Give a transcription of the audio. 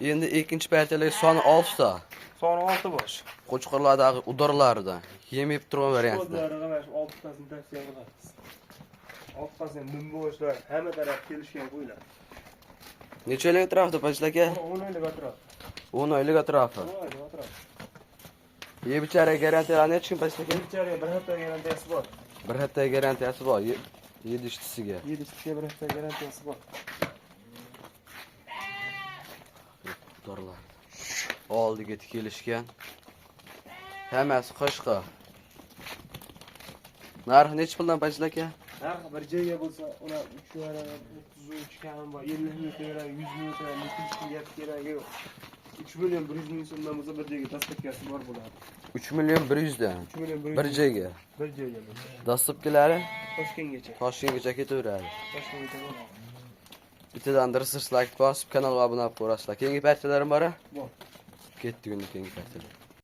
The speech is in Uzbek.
Endi ikkinchi partiyalar soni 6 ta. Soni 6 bosh. Qo'chqorlardagi udorlarida yem yeb turgan variantda. Qo'chqorlarga mana shu 6 tasini tavsiya qilamiz. 6 tasini mumboshlar hamma taraf kelishgan qo'ylar. Necha oylik atrofda Pajil aka? 10 oylik atrof. 10 oylik atrofi. 10 oylik atrof. Yebichara garantiyalar necha kun Pajil aka? Bichara bir hafta garantiyasi bor. Bir hafta garantiyasi bor. 7 ishtisiga. 7 ishga bir hafta garantiyasi bor. Udorlar. Oldiga tikilishgan. Hammasi qo'shqa. Narxi necha puldan Pajil aka? Narxi bir joyga bo'lsa, uni 33 kam bor, 50 ming kerak, 100 ming kerak, 200 ming kerak yo'q. 3 million 100 ming so'mdan bo'lsa bir joyga dastavkasi bor bo'ladi. 3 million 100 dan. 3 million 100 Bir joyga. bir joyga bo'lsa. Dastavkalari Toshkentgacha. Toshkentgacha ketaveradi. Toshkentgacha bo'ladi. Bittadan like bosib, kanalga obuna bo'lib qo'yasizlar. Keyingi partiyalarim bor? Bor. Ketdi keyingi partiyalar.